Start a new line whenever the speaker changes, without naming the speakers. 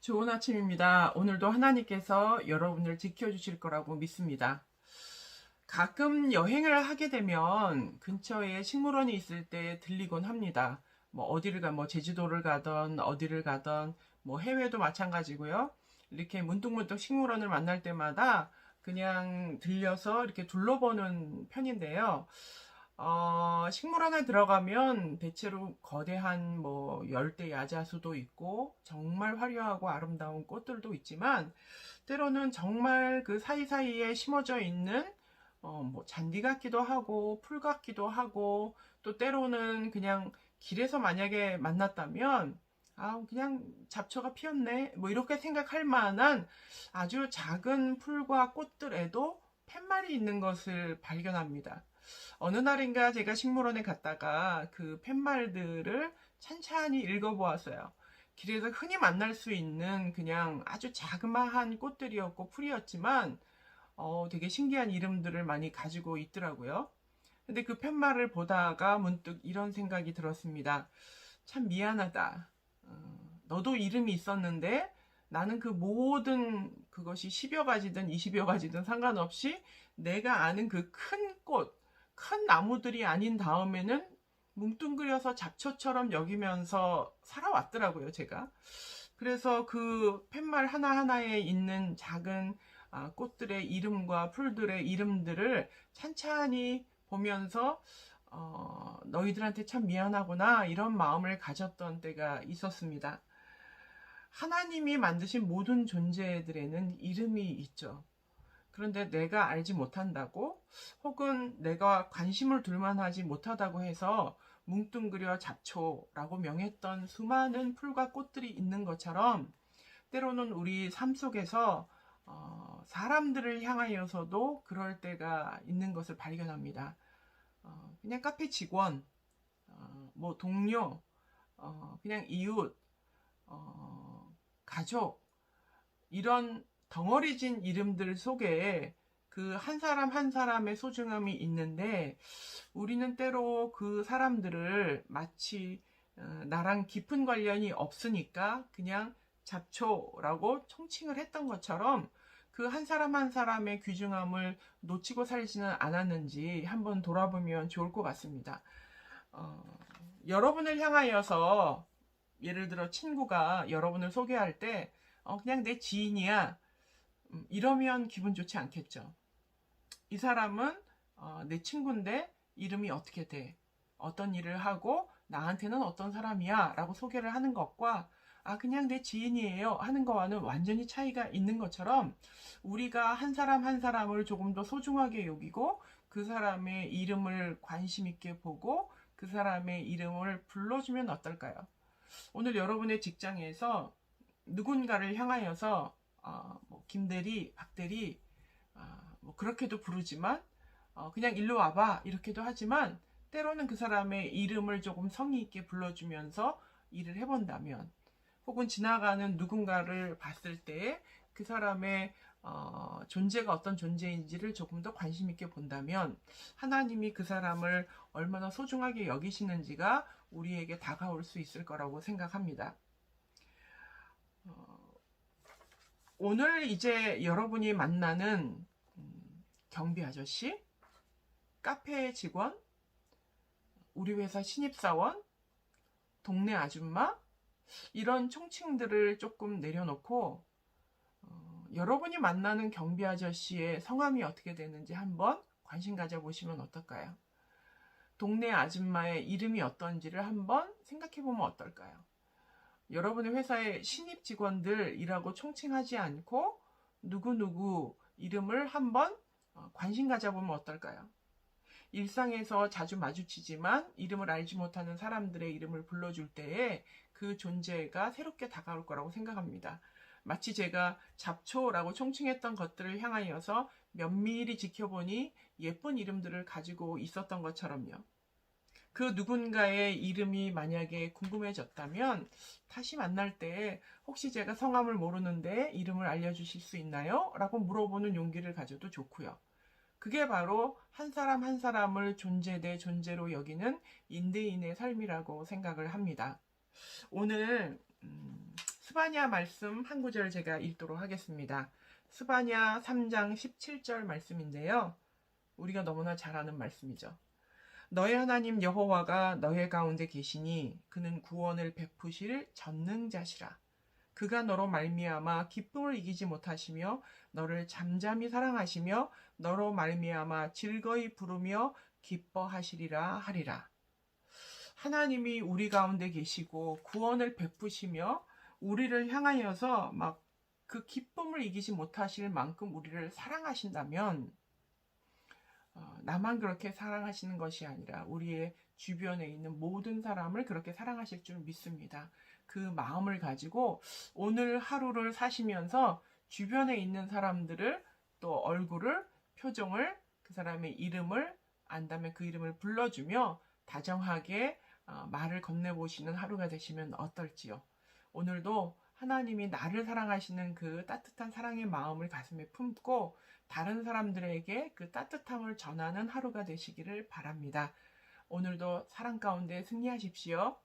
좋은 아침입니다. 오늘도 하나님께서 여러분을 지켜주실 거라고 믿습니다. 가끔 여행을 하게 되면 근처에 식물원이 있을 때 들리곤 합니다. 뭐 어디를 뭐 제주도를 가던 어디를 가던 뭐 해외도 마찬가지고요. 이렇게 문득문득 식물원을 만날 때마다 그냥 들려서 이렇게 둘러보는 편인데요. 식물원에 들어가면 대체로 거대한 뭐 열대 야자수도 있고 정말 화려하고 아름다운 꽃들도 있지만 때로는 정말 그 사이사이에 심어져 있는 뭐 잔디 같기도 하고 풀 같기도 하고 또 때로는 그냥 길에서 만약에 만났다면 그냥 잡초가 피었네 뭐 이렇게 생각할 만한 아주 작은 풀과 꽃들에도 팻말이 있는 것을 발견합니다. 어느 날인가 제가 식물원에 갔다가 그 팻말들을 찬찬히 읽어보았어요. 길에서 흔히 만날 수 있는 그냥 아주 자그마한 꽃들이었고 풀이었지만 되게 신기한 이름들을 많이 가지고 있더라고요. 근데 그 팻말을 보다가 문득 이런 생각이 들었습니다. 참 미안하다. 너도 이름이 있었는데 나는 그 모든 그것이 10여 가지든 20여 가지든 상관없이 내가 아는 그 큰 꽃, 큰 나무들이 아닌 다음에는 뭉뚱그려서 잡초처럼 여기면서 살아왔더라고요, 제가. 그래서 그 팻말 하나하나에 있는 작은 꽃들의 이름과 풀들의 이름들을 찬찬히 보면서 너희들한테 참 미안하구나 이런 마음을 가졌던 때가 있었습니다. 하나님이 만드신 모든 존재들에는 이름이 있죠. 그런데 내가 알지 못한다고 혹은 내가 관심을 둘만하지 못하다고 해서 뭉뚱그려 잡초라고 명했던 수많은 풀과 꽃들이 있는 것처럼 때로는 우리 삶 속에서 사람들을 향하여서도 그럴 때가 있는 것을 발견합니다. 그냥 카페 직원, 뭐 동료, 그냥 이웃, 가족 이런 덩어리진 이름들 속에 그 한 사람 한 사람의 소중함이 있는데 우리는 때로 그 사람들을 마치 나랑 깊은 관련이 없으니까 그냥 잡초라고 총칭을 했던 것처럼 그 한 사람 한 사람의 귀중함을 놓치고 살지는 않았는지 한번 돌아보면 좋을 것 같습니다. 여러분을 향하여서 예를 들어 친구가 여러분을 소개할 때 그냥 내 지인이야 이러면 기분 좋지 않겠죠. 이 사람은 내 친구인데 이름이 어떻게 돼? 어떤 일을 하고 나한테는 어떤 사람이야? 라고 소개를 하는 것과 그냥 내 지인이에요 하는 거와는 완전히 차이가 있는 것처럼 우리가 한 사람 한 사람을 조금 더 소중하게 여기고 그 사람의 이름을 관심 있게 보고 그 사람의 이름을 불러주면 어떨까요? 오늘 여러분의 직장에서 누군가를 향하여서 뭐 김대리, 박대리 뭐 그렇게도 부르지만 그냥 일로 와봐 이렇게도 하지만 때로는 그 사람의 이름을 조금 성의 있게 불러주면서 일을 해본다면 혹은 지나가는 누군가를 봤을 때 그 사람의 존재가 어떤 존재인지를 조금 더 관심 있게 본다면 하나님이 그 사람을 얼마나 소중하게 여기시는지가 우리에게 다가올 수 있을 거라고 생각합니다. 오늘 이제 여러분이 만나는 경비 아저씨, 카페 직원, 우리 회사 신입사원, 동네 아줌마 이런 총칭들을 조금 내려놓고 여러분이 만나는 경비 아저씨의 성함이 어떻게 되는지 한번 관심 가져보시면 어떨까요? 동네 아줌마의 이름이 어떤지를 한번 생각해보면 어떨까요? 여러분의 회사의 신입 직원들이라고 총칭하지 않고 누구누구 이름을 한번 관심 가져보면 어떨까요? 일상에서 자주 마주치지만 이름을 알지 못하는 사람들의 이름을 불러줄 때에 그 존재가 새롭게 다가올 거라고 생각합니다. 마치 제가 잡초라고 총칭했던 것들을 향하여서 면밀히 지켜보니 예쁜 이름들을 가지고 있었던 것처럼요. 그 누군가의 이름이 만약에 궁금해졌다면 다시 만날 때 혹시 제가 성함을 모르는데 이름을 알려주실 수 있나요? 라고 물어보는 용기를 가져도 좋고요. 그게 바로 한 사람 한 사람을 존재 대 존재로 여기는 인대인의 삶이라고 생각을 합니다. 오늘 스바냐 말씀 한 구절 제가 읽도록 하겠습니다. 스바냐 3장 17절 말씀인데요. 우리가 너무나 잘 아는 말씀이죠. 너의 하나님 여호와가 너의 가운데 계시니 그는 구원을 베푸실 전능자시라. 그가 너로 말미암아 기쁨을 이기지 못하시며 너를 잠잠히 사랑하시며 너로 말미암아 즐거이 부르며 기뻐하시리라 하리라. 하나님이 우리 가운데 계시고 구원을 베푸시며 우리를 향하여서 막 그 기쁨을 이기지 못하실 만큼 우리를 사랑하신다면 나만 그렇게 사랑하시는 것이 아니라 우리의 주변에 있는 모든 사람을 그렇게 사랑하실 줄 믿습니다. 그 마음을 가지고 오늘 하루를 사시면서 주변에 있는 사람들을 또 얼굴을, 표정을, 그 사람의 이름을 안다면 그 이름을 불러주며 다정하게 말을 건네보시는 하루가 되시면 어떨지요. 오늘도 하나님이 나를 사랑하시는 그 따뜻한 사랑의 마음을 가슴에 품고 다른 사람들에게 그 따뜻함을 전하는 하루가 되시기를 바랍니다. 오늘도 사랑 가운데 승리하십시오.